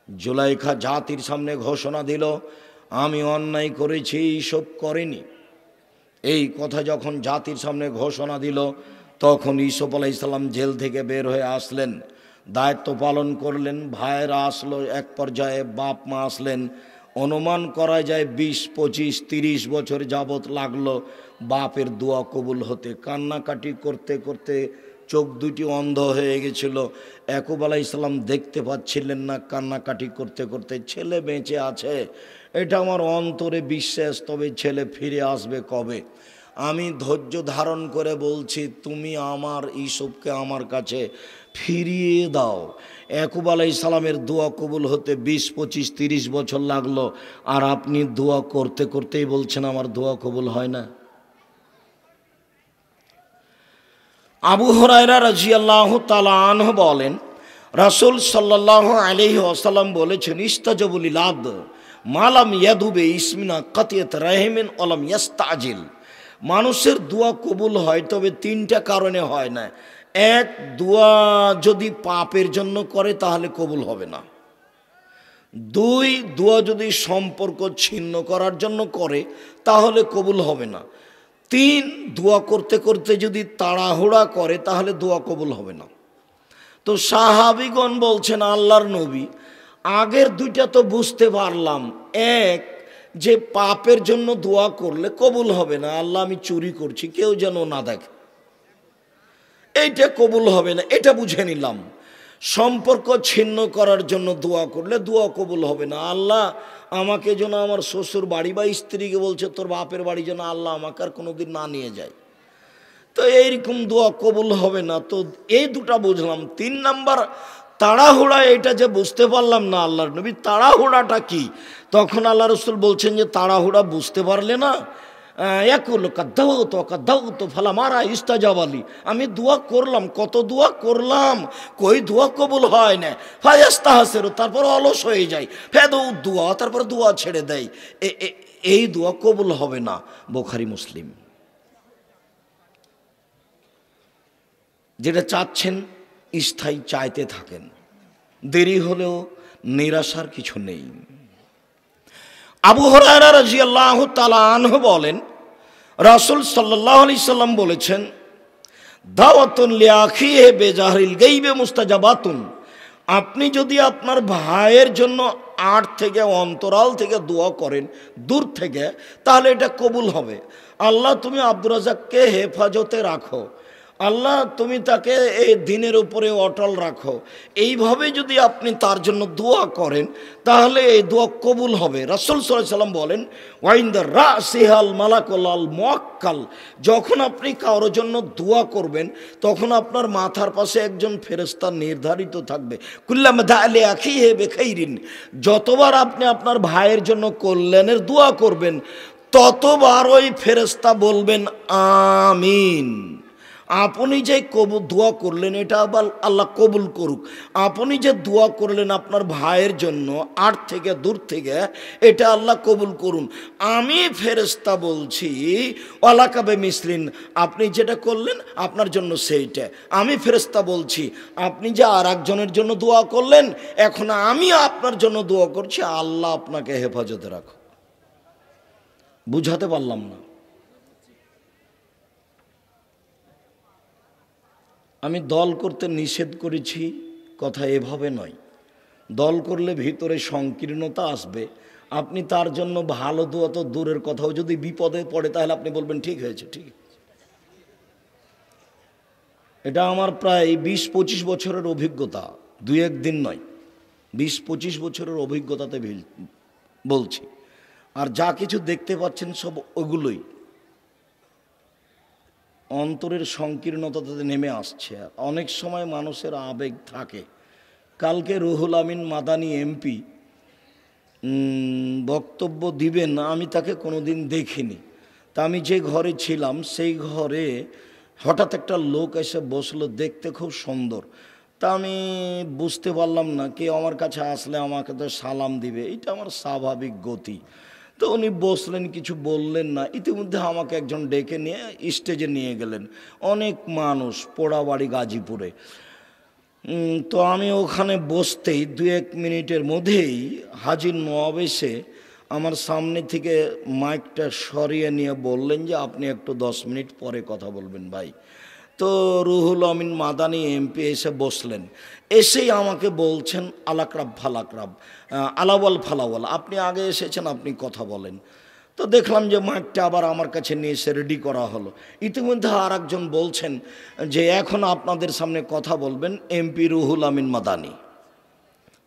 জুলাইখা জাতির সামনে ঘোষণা দিল, আমি অন্যায় করেছি, এইসব করেনি। এই কথা যখন জাতির সামনে ঘোষণা দিল, তখন ইউসুফ আলাইহিস সালাম জেল থেকে বের হয়ে আসলেন, দায়িত্ব পালন করলেন। ভাইয়েরা আসলো, এক পর্যায়ে বাপ মা আসলেন। অনুমান করা যায় 20, 25, 30 বছর যাবৎ লাগলো বাপের দোয়া কবুল হতে। কান্নাকাটি করতে করতে চোখ দুটি অন্ধ হয়ে গেছিল। ইয়াকুব আলাইহিস সালাম দেখতে পাচ্ছিলেন না। কান্নাকাটি করতে করতে ছেলে বেঁচে আছে, এটা আমার অন্তরে বিশ্বাস, তবে ছেলে ফিরে আসবে কবে। আমি ধৈর্য ধারণ করে বলছি, তুমি আমার ইউসুফকে আমার কাছে ফিরিয়ে দাও। ইয়াকুব আলাইহিস সালামের দোয়া কবুল হতে 20, 25, 30 বছর লাগলো, আর আপনি দোয়া করতে করতেই বলছেন আমার দোয়া কবুল হয় না। আবু হুরায়রা রাদিয়াল্লাহু তাআলা আনহু বলেন, রাসূল সাল্লাল্লাহু আলাইহি ওয়াসাল্লাম বলেছেন, ইস্তাজাবুল ইলাদ মালাম ইয়াদুবে ইসমিনা কাতিয়াত রাহিমিন ওয়ালাম ইয়াস্তাজিল। মানুষের দোয়া কবুল হয়, তবে 3টা কারণে হয় না। এক, দোয়া যদি পাপের জন্য করে তাহলে কবুল হবে না। 2, দোয়া যদি সম্পর্ক ছিন্ন করার জন্য করে তাহলে কবুল হবে না। 3, দোয়া করতে করতে যদি তাড়াহুড়া করে তাহলে দোয়া কবুল হবে না। তো সাহাবীগণ বলছেন, আল্লাহর নবী, আগের 2টা তো বুঝতে পারলাম। এক, যে পাপের জন্য দোয়া করলে কবুল হবে না, আল্লাহ আমি চুরি করছি কেউ যেন না দেখে, এইটা কবুল হবে না, এটা বুঝে নিলাম। সম্পর্ক ছিন্ন করার জন্য দোয়া করলে দোয়া কবুল হবে না, আল্লাহ আমাকে যেন আমার শ্বশুর বাড়ি, বা স্ত্রীকে বলছে তোর বাপের বাড়ি যেন আল্লাহ আমাকে আর কোনোদিন না নিয়ে যায়, তো এইরকম দোয়া কবুল হবে না। তো এই 2টা বুঝলাম। 3 নাম্বার, তাড়াহুড়া, এটা যে বুঝতে পারলাম না আল্লাহর নবী, তাড়াহুড়াটা কি? তখন আল্লাহ রসুল বলছেন যে তাড়াহুড়া বুঝতে পারলে না, ফালা মারা ইস্তাজাবালি, আমি দোয়া করলাম, কত দোয়া করলাম, কই দোয়া কবুল হয় না। ফায়াস্তাহাসের, তারপর অলস হয়ে যায়, ফেদৌ দোয়া, তারপর দোয়া ছেড়ে দেয়, এই দোয়া কবুল হবে না। বুখারী মুসলিম। যেটা চাচ্ছেন স্থায়ী চাইতে থাকেন, দেরি হলেও নিরাশার কিছু নেই। আবু হুরায়রা রাদিয়াল্লাহু তাআলা আনহু বলেন, রাসূল সাল্লাল্লাহু আলাইহি সাল্লাম বলেছেন, দাওয়াতুন লিআখিহি বিজাহরিল গায়বে মুস্তাজাবাতুন। আপনি যদি আপনার ভাইয়ের জন্য আড় থেকে, অন্তরাল থেকে দোয়া করেন, দূর থেকে, তাহলে এটা কবুল হবে। আল্লাহ তুমি আব্দুর রাজ্জাককে হেফাজতে রাখো, আল্লাহ তুমি তাকে এই দিনের উপরে অটল রাখো, এইভাবে যদি আপনি তার জন্য দোয়া করেন তাহলে এই দোয়া কবুল হবে। রাসূল সাল্লাল্লাহু আলাইহি সাল্লাম বলেন, ওয়াইন্দা রাসিহাল মালাকুল আল মুআক্কাল, যখন আপনি কারোর জন্য দোয়া করবেন তখন আপনার মাথার পাশে একজন ফেরেশতা নির্ধারিত থাকবে। কুল্লামা দাআলি আখিহি বিখাইরিন, যতবার আপনি আপনার ভাইয়ের জন্য কল্যাণের দোয়া করবেন ততবার ওই ফেরেশতা বলবেন আমিন। আপনি যে দোয়া করলেন এটা আবার আল্লাহ কবুল করুক। আপনি যে দোয়া করলেন আপনার ভাইয়ের জন্য আড় থেকে, দূর থেকে, এটা আল্লাহ কবুল করুন। আমি ফেরেশতা বলছি ওয়ালাকাবে মিসলিন, আপনি যেটা করলেন আপনার জন্য সেইটা। আমি ফেরেশতা বলছি আপনি যে আর একজনের জন্য দোয়া করলেন, এখন আমি আপনার জন্য দোয়া করছি, আল্লাহ আপনাকে হেফাজতে রাখো। বুঝাতে পারলাম না? আমি দল করতে নিষেধ করেছি, কথা এভাবে নয়। দল করলে ভিতরে সংকীর্ণতা আসবে। আপনি তার জন্য ভালো দোয়া তো দূরের কথাও, যদি বিপদে পড়ে তাহলে আপনি বলবেন ঠিক হয়েছে, ঠিক। এটা আমার প্রায় 20-25 বছরের অভিজ্ঞতা, 2-1 দিন নয়, 20-25 বছরের অভিজ্ঞতাতে বলছি। আর যা কিছু দেখতে পাচ্ছেন সব ওগুলোই অন্তরের সংকীর্ণতাতে নেমে আসছে। অনেক সময় মানুষের আবেগ থাকে। কালকে রুহুল আমিন মাদানী এমপি বক্তব্য দিবেন, আমি তাকে কোনোদিন দেখিনি। তা আমি যে ঘরে ছিলাম সেই ঘরে হঠাৎ একটা লোক এসে বসলো, দেখতে খুব সুন্দর। তা আমি বুঝতে পারলাম না, কেউ আমার কাছে আসলে আমাকে তো সালাম দিবে, এটা আমার স্বাভাবিক গতি। তো উনি বসলেন, কিছু বললেন না। ইতিমধ্যে আমাকে একজন ডেকে নিয়ে স্টেজে নিয়ে গেলেন। অনেক মানুষ, পোড়াবাড়ি গাজীপুরে। তো আমি ওখানে বসতেই 2-1 মিনিটের মধ্যেই হাজির নওয়াব এসে আমার সামনে থেকে মাইকটা সরিয়ে নিয়ে বললেন যে আপনি একটু 10 মিনিট পরে কথা বলবেন ভাই। তো রুহুল আমিন মাদানি এমপি এসে বসলেন, এসেই আমাকে বলছেন আলাকরাব ফালাকরাব, আলাওয়াল ফালাওয়াল, আপনি আগে এসেছেন, আপনি কথা বলেন। তো দেখলাম যে মাইকটা আবার আমার কাছে নিয়ে এসে রেডি করা হলো। ইতিমধ্যে আর একজন বলছেন যে এখন আপনাদের সামনে কথা বলবেন এমপি রুহুল আমিন মাদানি।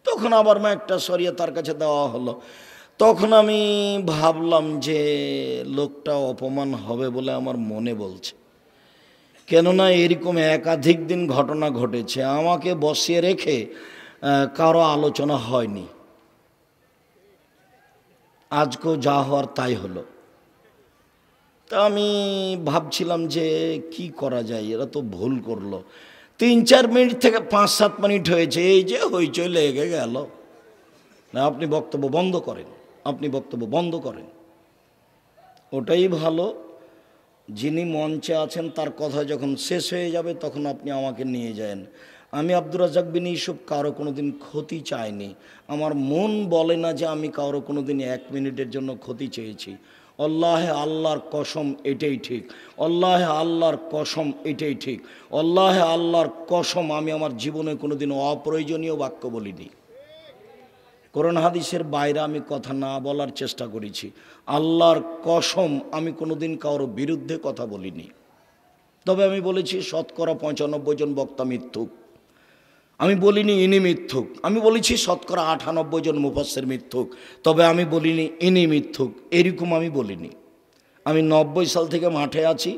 তখন আবার মাইকটা সরিয়ে তার কাছে দেওয়া হলো। তখন আমি ভাবলাম যে লোকটা অপমান হবে বলে আমার মনে বলছে, কেননা এরকম একাধিক দিন ঘটনা ঘটেছে, আমাকে বসিয়ে রেখে কারো আলোচনা হয়নি, আজকেও যা হওয়ার তাই হলো। তা আমি ভাবছিলাম যে কি করা যায়, এরা তো ভুল করলো। 3-4 মিনিট থেকে 5-7 মিনিট হয়েছে, এই যে হইচই লেগে গেল। না, আপনি বক্তব্য বন্ধ করেন, আপনি বক্তব্য বন্ধ করেন। ওটাই ভালো, যিনি মঞ্চে আছেন তার কথা যখন শেষ হয়ে যাবে তখন আপনি আমাকে নিয়ে যান। আমি আব্দুর রাজ্জাক বিন ইউসুফ কারো কোনো দিন ক্ষতি চাইনি, আমার মন বলে না যে আমি কারো কোনো দিন 1 মিনিটের জন্য ক্ষতি চেয়েছি। আল্লাহে আল্লাহর কসম এটাই ঠিক, আল্লাহে আল্লাহর কসম এটাই ঠিক, আল্লাহে আল্লাহর কসম আমি আমার জীবনে কোনো দিন অপ্রয়োজনীয় বাক্য বলিনি। কোরআন হাদিসের বাইরে আমি কথা না বলার চেষ্টা করেছি। আল্লাহর কসম আমি কোনোদিন কারোর বিরুদ্ধে কথা বলিনি। তবে আমি বলেছি 95% জন বক্তা মিথ্যুক, আমি বলিনি ইনি মিথ্যুক। আমি বলেছি 98% জন মুফাসসির মিথ্যুক, তবে আমি বলিনি ইনি মিথ্যুক, এরকম আমি বলিনি। আমি 90 সাল থেকে মাঠে আছি,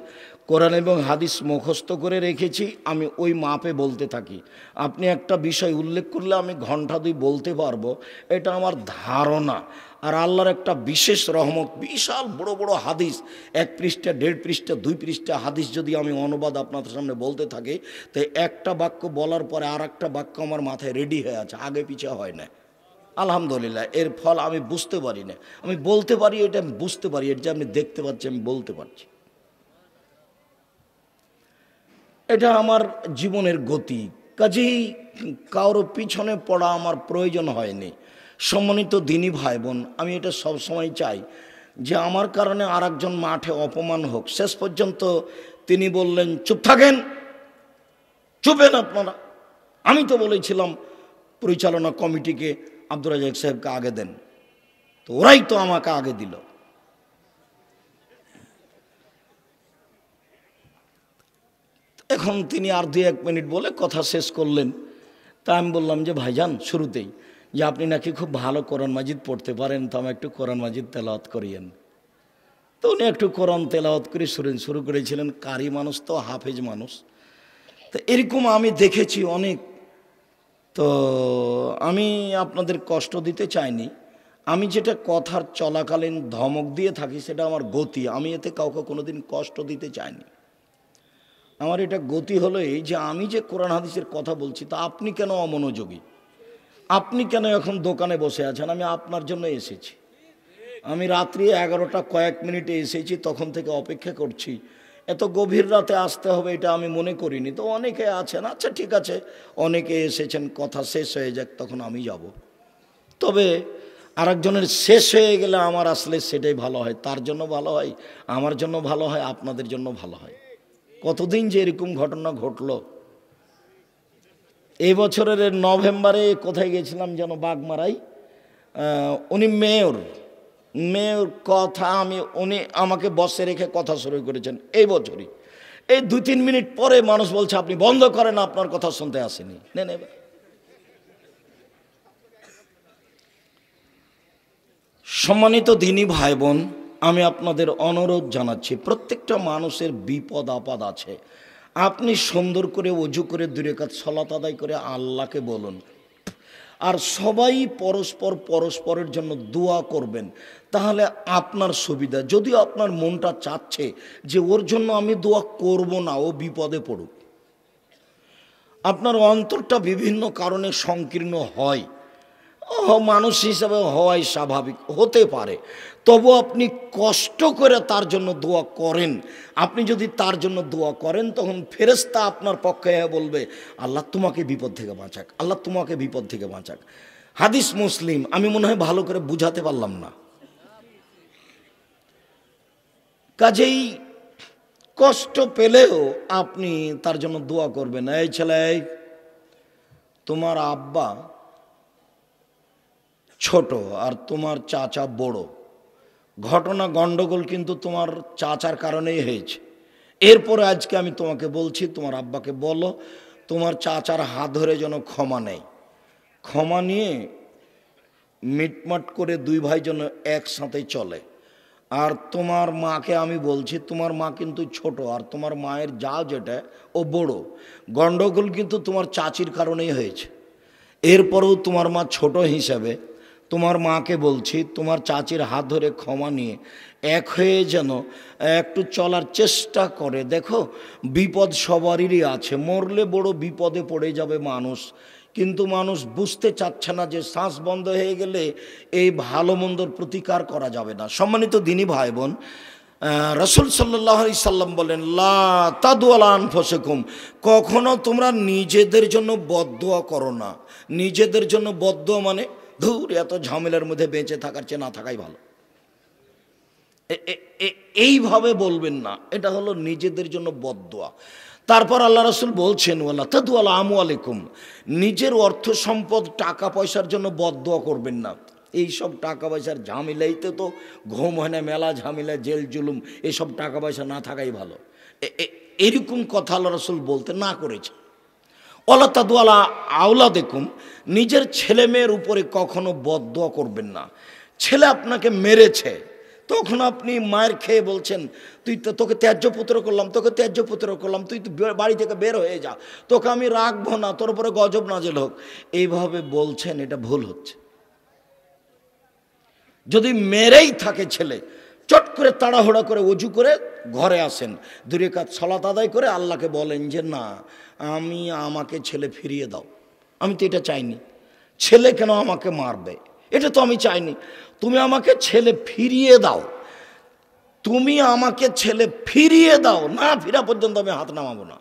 কোরআন এবং হাদিস মুখস্থ করে রেখেছি, আমি ওই মাপে বলতে থাকি। আপনি একটা বিষয় উল্লেখ করলে আমি ঘন্টা 2 বলতে পারবো, এটা আমার ধারণা। আর আল্লাহর একটা বিশেষ রহমত, বিশাল বড় বড় হাদিস, 1 পৃষ্ঠা 1.5 পৃষ্ঠা 2 পৃষ্ঠা হাদিস যদি আমি অনুবাদ আপনাদের সামনে বলতে থাকি, তো একটা বাক্য বলার পরে আর একটা বাক্য আমার মাথায় রেডি হয়ে আছে, আগে পিছে হয় না। আলহামদুলিল্লাহ, এর ফল আমি বুঝতে পারি না, আমি বলতে পারি, এটা আমি বুঝতে পারি, এটা যে আপনি দেখতে পাচ্ছি আমি বলতে পারছি। এটা আমার জীবনের গতি, কাজেই কারো পিছনে পড়া আমার প্রয়োজন হয়নি। সম্মানিত দিনী ভাই বোন, আমি এটা সবসময় চাই যে আমার কারণে আর একজন মাঠে অপমান হোক। শেষ পর্যন্ত তিনি বললেন চুপ থাকেন, চুপেন আপনারা। আমি তো বলেছিলাম পরিচালনা কমিটিকে আব্দুর রাজ্জাক সাহেবকে আগে দেন, তো ওরাই তো আমাকে আগে দিল। এখন তিনি আর 2-1 মিনিট বলে কথা শেষ করলেন। তা আমি বললাম যে ভাইজান, শুরুতেই যে আপনি নাকি খুব ভালো কোরআন মাজিদ পড়তে পারেন, তো আমি একটু কোরআন মাজিদ তেলাওয়াত করিয়েন। তো উনি একটু কোরআন তেলাওয়াত করে শুরু করেছিলেন। কারি মানুষ তো, হাফেজ মানুষ, তো এরকম আমি দেখেছি অনেক। তো আমি আপনাদের কষ্ট দিতে চাইনি, আমি যেটা কথার চলাকালীন ধমক দিয়ে থাকি সেটা আমার গতি, আমি এতে কাউকে কোনোদিন কষ্ট দিতে চাইনি। আমার এটা গতি হলো এই যে আমি যে কোরআন হাদিসের কথা বলছি তা আপনি কেন অমনোযোগী, আপনি কেন এখন দোকানে বসে আছেন? আমি আপনার জন্য এসেছি, আমি রাত্রি 11টা কয়েক মিনিটে এসেছি, তখন থেকে অপেক্ষা করছি। এত গভীর রাতে আসতে হবে এটা আমি মনে করিনি। তো অনেকে আছেন, আচ্ছা ঠিক আছে, অনেকে এসেছেন, কথা শেষ হয়ে যাক তখন আমি যাব। তবে আরেকজনের শেষ হয়ে গেলে আমার আসলে সেটাই ভালো হয়, তার জন্য ভালো হয়, আমার জন্য ভালো হয়, আপনাদের জন্য ভালো হয়। কতদিন যে এরকম ঘটনা ঘটলো। এই বছরের নভেম্বরে কোথায় গেছিলাম যেন, বাগমারাই, উনি মেয়র কথা উনি আমাকে বসে রেখে কথা শুরু করেছেন এই বছরই। এই 2-3 মিনিট পরে মানুষ বলছে আপনি বন্ধ করেন, আপনার কথা শুনতে আসেনি। নেন এবার। সম্মানিত দিনী ভাই বোন, আমি আপনাদের অনুরোধ জানাচ্ছি, প্রত্যেকটা মানুষের বিপদ আপদ আছে। আপনি সুন্দর করে ওযু করে 2 রাকাত সালাত আদায় করে আল্লাহকে বলুন, আর সবাই পরস্পরের জন্য দোয়া করবেন, তাহলে আপনার সুবিধা। যদিও আপনার মনটা চাচ্ছে যে ওর জন্য আমি দোয়া করব না, ও বিপদে পড়ুক, আপনার অন্তরটা বিভিন্ন কারণে সংকীর্ণ হয়, মানুষ হিসাবে হওয়াই স্বাভাবিক, হতে পারে। তবু আপনি কষ্ট করে তার জন্য দোয়া করেন। আপনি যদি তার জন্য দোয়া করেন, তখন ফেরেশতা আপনার পক্ষে বলবে আল্লাহ তোমাকে বিপদ থেকে বাঁচাক, আল্লাহ তোমাকে বিপদ থেকে বাঁচাক। হাদিস মুসলিম। আমি মনে হয় ভালো করে বুঝাতে পারলাম না। কাজেই কষ্ট পেলেও আপনি তার জন্য দোয়া করবেন। এই ছেলে, তোমার আব্বা ছোট আর তোমার চাচা বড়, ঘটনা গন্ডগোল কিন্তু তোমার চাচার কারণেই হয়েছে। এরপরে আজকে আমি তোমাকে বলছি, তোমার আব্বাকে বলো তোমার চাচার হাত ধরে যেন ক্ষমা নেয়, ক্ষমা নিয়ে মিটমাট করে দুই ভাই যেন একসাথে চলে। আর তোমার মাকে আমি বলছি, তোমার মা কিন্তু ছোট আর তোমার মায়ের যা যেটা ও বড়, গন্ডগোল কিন্তু তোমার চাচির কারণেই হয়েছে। এরপরেও তোমার মা ছোট হিসাবে তোমার মাকে বলছি, তোমার চাচির হাত ধরে ক্ষমা নিয়ে এক হয়ে যেন একটু চলার চেষ্টা করে। দেখো, বিপদ সবারই আছে, মরলে বড় বিপদে পড়ে যাবে মানুষ, কিন্তু মানুষ বুঝতে চাচ্ছে না যে শ্বাস বন্ধ হয়ে গেলে এই ভালো মন্দর প্রতিকার করা যাবে না। সম্মানিত দিনী ভাই বোন, রাসূল সাল্লাল্লাহু আলাইহি সাল্লাম বলেন, লা তাদু আলা আনফুসিকুম, কখনো তোমরা নিজেদের জন্য বদদোয়া করো না। নিজেদের জন্য বদদোয়া মানে ধুর এত ঝামেলার মধ্যে বেঁচে থাকার চেয়ে না থাকাই ভালো, এইভাবে বলবেন না। এটা হলো নিজেদের জন্য বদদোয়া। তারপর আল্লাহ রাসূল বলছেন, ওয়ালা তাদু আলা আমওয়ালিকুম, নিজের অর্থ সম্পদ টাকা পয়সার জন্য বদদোয়া করবেন না। এইসব টাকা পয়সার ঝামেলাইতে তো ঘুম হয় না, মেলা ঝামেলা, জেল জুলুম, এসব টাকা পয়সা না থাকাই ভালো। এরকম কথা আল্লাহ রাসূল বলতে না করেছে। ওয়ালা তাদু আলা আওলাদিকুম, নিজের ছেলে মেয়ের উপরে কখনো বদদোয়া করবেন না। ছেলে আপনাকে মেরেছে, তখন আপনি মায়ের খেয়ে বলছেন, তোকে ত্যায্য পুত্র করলাম, তোকে ত্যায্য পুত্র করলাম, তুই তো বাড়ি থেকে বের হয়ে যা, তোকে আমি রাখবো না, তোর উপরে গজব নাজেল হোক, এইভাবে বলছেন, এটা ভুল হচ্ছে। যদি মেরেই থাকে ছেলে, চট করে তাড়াহুড়া করে ওযু করে ঘরে আসেন, 2 রাকাত সালাত আদায় করে আল্লাহকে বলেন যে না, আমাকে ছেলে ফিরিয়ে দাও, আমি তো এটা চাইনি, ছেলে কেন আমাকে মারবে, এটা তো আমি চাইনি, তুমি আমাকে ছেলে ফিরিয়ে দাও, তুমি আমাকে ছেলে ফিরিয়ে দাও, না ফিরা পর্যন্ত আমি হাত নামাবো না।